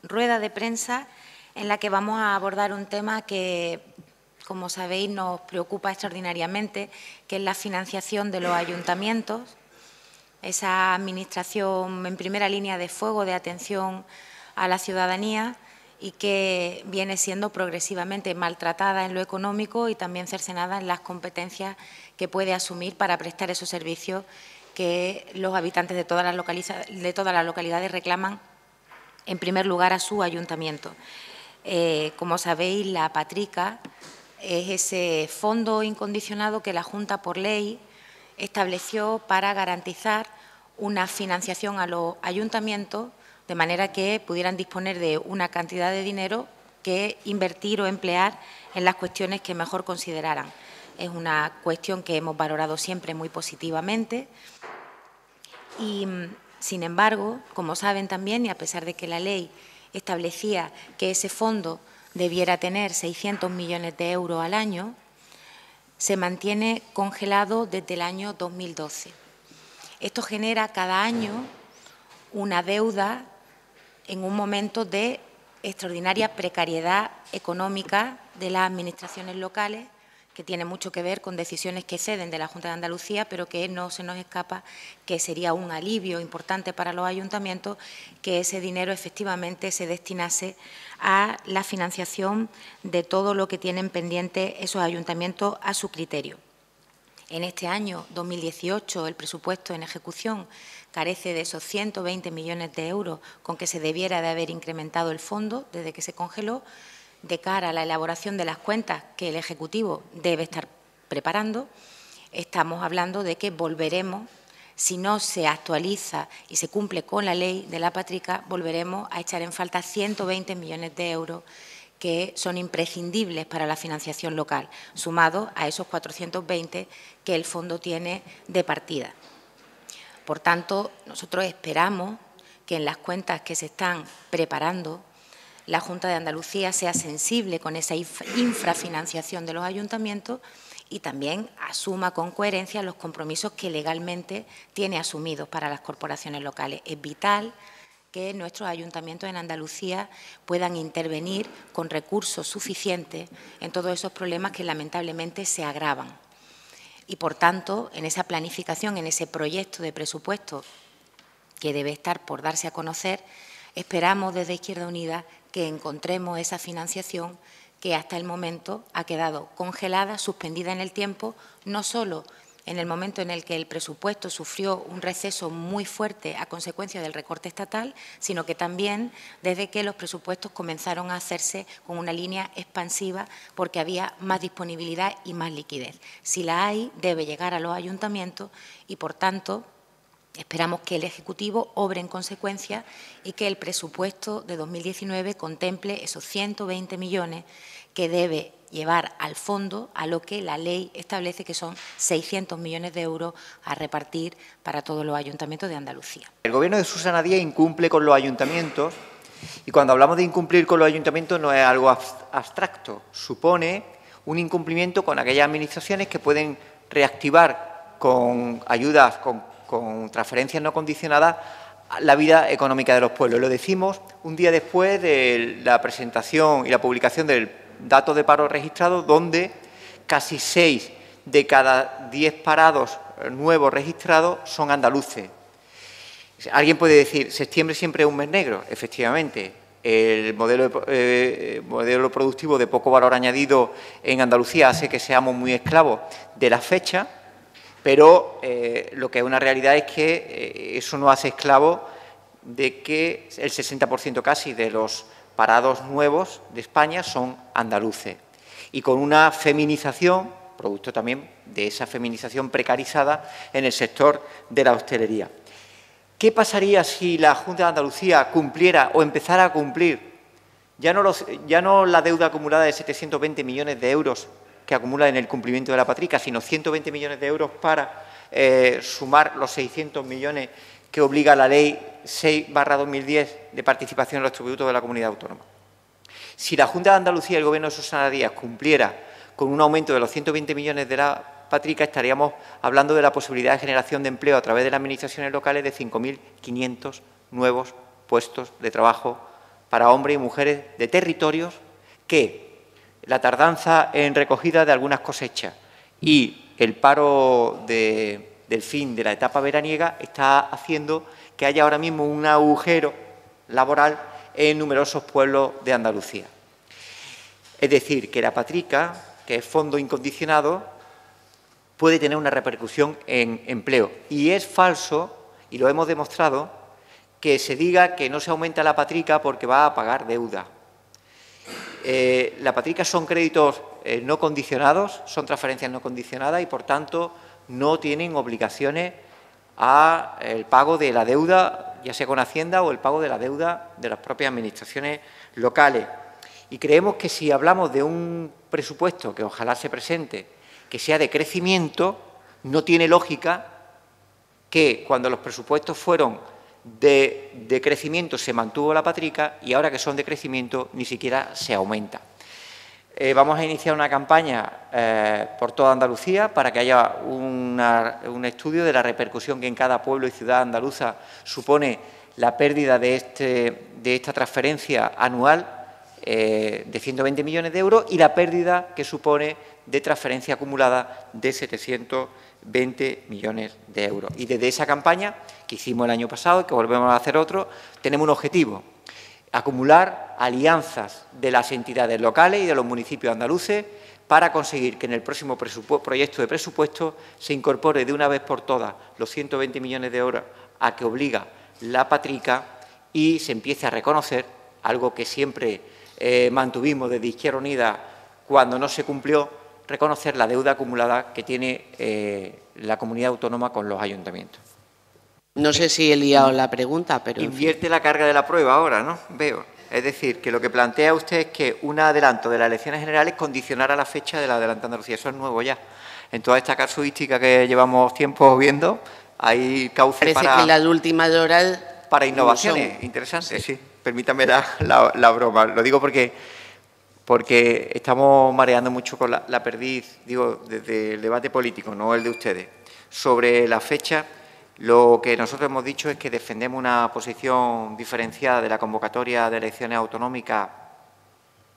rueda de prensa en la que vamos a abordar un tema que, como sabéis, nos preocupa extraordinariamente, que es la financiación de los ayuntamientos, esa administración en primera línea de fuego de atención a la ciudadanía y que viene siendo progresivamente maltratada en lo económico y también cercenada en las competencias que puede asumir para prestar esos servicios que los habitantes de todas las localidades reclaman, en primer lugar, a su ayuntamiento. Como sabéis, la Patrica es ese fondo incondicionado que la Junta, por ley, estableció para garantizar una financiación a los ayuntamientos de manera que pudieran disponer de una cantidad de dinero que invertir o emplear en las cuestiones que mejor consideraran. Es una cuestión que hemos valorado siempre muy positivamente y, sin embargo, como saben también, y a pesar de que la ley establecía que ese fondo debiera tener 600 millones de euros al año, se mantiene congelado desde el año 2012. Esto genera cada año una deuda en un momento de extraordinaria precariedad económica de las administraciones locales, que tiene mucho que ver con decisiones que ceden de la Junta de Andalucía, pero que no se nos escapa que sería un alivio importante para los ayuntamientos que ese dinero efectivamente se destinase a la financiación de todo lo que tienen pendiente esos ayuntamientos a su criterio. En este año 2018 el presupuesto en ejecución carece de esos 120 millones de euros con que se debiera de haber incrementado el fondo desde que se congeló, de cara a la elaboración de las cuentas que el Ejecutivo debe estar preparando. Estamos hablando de que volveremos, si no se actualiza y se cumple con la ley de la Patrica, volveremos a echar en falta 120 millones de euros que son imprescindibles para la financiación local, sumados a esos 420 que el fondo tiene de partida. Por tanto, nosotros esperamos que en las cuentas que se están preparando la Junta de Andalucía sea sensible con esa infrafinanciación de los ayuntamientos y también asuma con coherencia los compromisos que legalmente tiene asumidos para las corporaciones locales. Es vital que nuestros ayuntamientos en Andalucía puedan intervenir con recursos suficientes en todos esos problemas que lamentablemente se agravan. Y, por tanto, en esa planificación, en ese proyecto de presupuesto que debe estar por darse a conocer, esperamos desde Izquierda Unida que encontremos esa financiación que hasta el momento ha quedado congelada, suspendida en el tiempo, no solo en el momento en el que el presupuesto sufrió un receso muy fuerte a consecuencia del recorte estatal, sino que también desde que los presupuestos comenzaron a hacerse con una línea expansiva porque había más disponibilidad y más liquidez. Si la hay, debe llegar a los ayuntamientos y, por tanto, esperamos que el Ejecutivo obre en consecuencia y que el presupuesto de 2019 contemple esos 120 millones que debe llevar al fondo a lo que la ley establece, que son 600 millones de euros a repartir para todos los ayuntamientos de Andalucía. El Gobierno de Susana Díaz incumple con los ayuntamientos y cuando hablamos de incumplir con los ayuntamientos no es algo abstracto, supone un incumplimiento con aquellas administraciones que pueden reactivar con ayudas, con transferencias no condicionadas, la vida económica de los pueblos. Lo decimos un día después de la presentación y la publicación del dato de paro registrado, donde casi 6 de cada 10 parados nuevos registrados son andaluces. Alguien puede decir, septiembre siempre es un mes negro. Efectivamente, el modelo productivo de poco valor añadido en Andalucía hace que seamos muy esclavos de la fecha, pero lo que es una realidad es que eso no hace esclavo de que el 60% casi de los parados nuevos de España son andaluces. Y con una feminización, producto también de esa feminización precarizada en el sector de la hostelería. ¿Qué pasaría si la Junta de Andalucía cumpliera o empezara a cumplir ya no la deuda acumulada de 720 millones de euros que acumula en el cumplimiento de la Patrica, sino 120 millones de euros para sumar los 600 millones que obliga la Ley 6/2010 de participación en los tributos de la comunidad autónoma? Si la Junta de Andalucía y el Gobierno de Susana Díaz cumpliera con un aumento de los 120 millones de la Patrica, estaríamos hablando de la posibilidad de generación de empleo a través de las administraciones locales de 5.500 nuevos puestos de trabajo para hombres y mujeres de territorios que la tardanza en recogida de algunas cosechas y el paro del fin de la etapa veraniega está haciendo que haya ahora mismo un agujero laboral en numerosos pueblos de Andalucía. Es decir, que la patrica, que es fondo incondicionado, puede tener una repercusión en empleo. Y es falso, y lo hemos demostrado, que se diga que no se aumenta la patrica porque va a pagar deuda. La patrica son créditos no condicionados, son transferencias no condicionadas y, por tanto, no tienen obligaciones al pago de la deuda, ya sea con Hacienda o el pago de la deuda de las propias administraciones locales. Y creemos que si hablamos de un presupuesto que ojalá se presente, que sea de crecimiento, no tiene lógica que cuando los presupuestos fueron de crecimiento se mantuvo la patrica y ahora que son de crecimiento ni siquiera se aumenta. Vamos a iniciar una campaña por toda Andalucía para que haya un estudio de la repercusión que en cada pueblo y ciudad andaluza supone la pérdida de esta transferencia anual de 120 millones de euros y la pérdida que supone de transferencia acumulada de 720 millones de euros. Y desde esa campaña que hicimos el año pasado y que volvemos a hacer otro, tenemos un objetivo: acumular alianzas de las entidades locales y de los municipios andaluces para conseguir que en el próximo proyecto de presupuesto se incorpore de una vez por todas los 120 millones de euros a que obliga la patrica y se empiece a reconocer algo que siempre mantuvimos desde Izquierda Unida cuando no se cumplió, reconocer la deuda acumulada que tiene la comunidad autónoma con los ayuntamientos. No sé si he liado la pregunta, pero... Invierte la carga de la prueba ahora, ¿no? Veo. Es decir, que lo que plantea usted es que un adelanto de las elecciones generales condicionara la fecha del adelanto de Andalucía. Eso es nuevo ya. En toda esta casuística que llevamos tiempo viendo, hay cauce Parece que las últimas horas... para innovaciones interesantes, sí. Permítame la broma. Lo digo porque estamos mareando mucho con la perdiz, digo, desde el debate político, no el de ustedes, sobre la fecha. Lo que nosotros hemos dicho es que defendemos una posición diferenciada de la convocatoria de elecciones autonómicas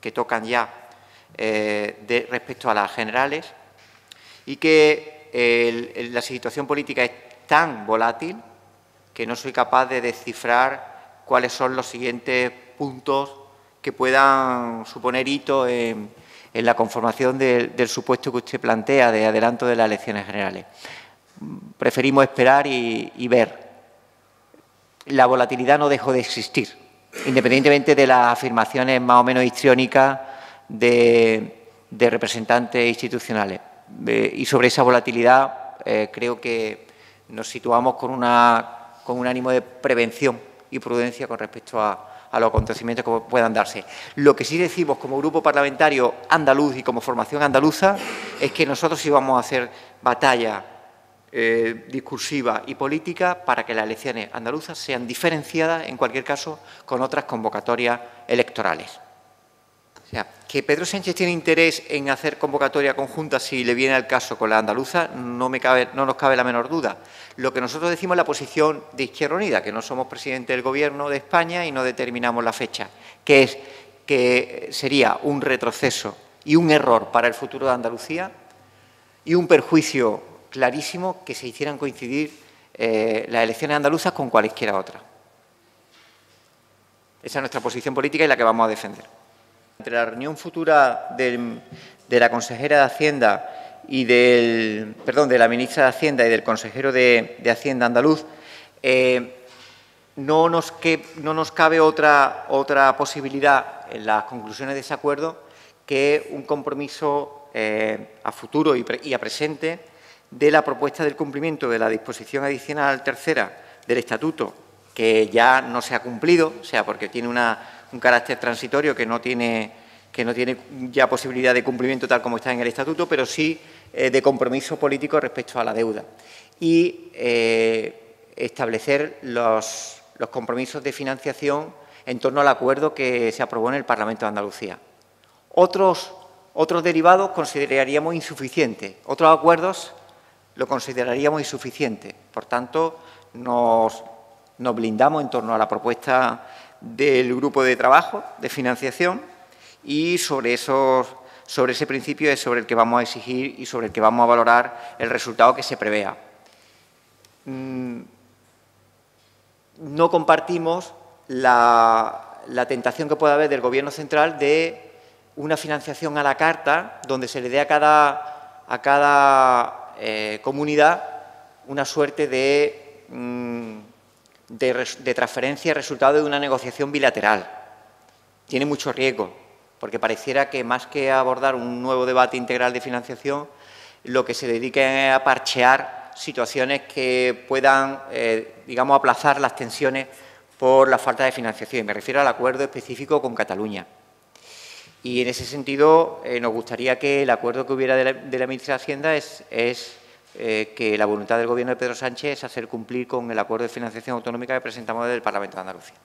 que tocan ya respecto a las generales y que la situación política es tan volátil que no soy capaz de descifrar cuáles son los siguientes puntos que puedan suponer hito en la conformación del supuesto que usted plantea de adelanto de las elecciones generales. Preferimos esperar y ver. La volatilidad no dejó de existir, independientemente de las afirmaciones más o menos histriónicas de representantes institucionales. Y sobre esa volatilidad creo que nos situamos con un ánimo de prevención y prudencia con respecto a los acontecimientos que puedan darse. Lo que sí decimos como grupo parlamentario andaluz y como formación andaluza es que nosotros sí vamos a hacer batalla discursiva y política para que las elecciones andaluzas sean diferenciadas, en cualquier caso, con otras convocatorias electorales. O sea, que Pedro Sánchez tiene interés en hacer convocatoria conjunta si le viene al caso con la andaluza, no nos cabe la menor duda. Lo que nosotros decimos es la posición de Izquierda Unida, que no somos presidente del Gobierno de España y no determinamos la fecha, que sería un retroceso y un error para el futuro de Andalucía y un perjuicio clarísimo que se hicieran coincidir las elecciones andaluzas con cualesquiera otra. Esa es nuestra posición política y la que vamos a defender. Entre la reunión futura de la consejera de Hacienda y de la ministra de Hacienda y del consejero de Hacienda andaluz, no nos cabe otra posibilidad en las conclusiones de ese acuerdo que un compromiso a futuro y a presente de la propuesta del cumplimiento de la disposición adicional tercera del Estatuto, que ya no se ha cumplido, o sea, porque tiene un carácter transitorio que no tiene ya posibilidad de cumplimiento tal como está en el Estatuto, pero sí de compromiso político respecto a la deuda. Y establecer los compromisos de financiación en torno al acuerdo que se aprobó en el Parlamento de Andalucía. Otros derivados consideraríamos insuficientes, otros acuerdos lo consideraríamos insuficiente. Por tanto, nos blindamos en torno a la propuesta del grupo de trabajo de financiación y sobre ese principio es sobre el que vamos a exigir y sobre el que vamos a valorar el resultado que se prevea. No compartimos la tentación que puede haber del Gobierno central de una financiación a la carta, donde se le dé a cada comunidad una suerte de transferencia resultado de una negociación bilateral. Tiene mucho riesgo, porque pareciera que más que abordar un nuevo debate integral de financiación, lo que se dedica es a parchear situaciones que puedan, digamos, aplazar las tensiones por la falta de financiación. Me refiero al acuerdo específico con Cataluña. Y en ese sentido, nos gustaría que el acuerdo que hubiera de la Ministra de Hacienda es que la voluntad del Gobierno de Pedro Sánchez es hacer cumplir con el acuerdo de financiación autonómica que presentamos desde el Parlamento de Andalucía.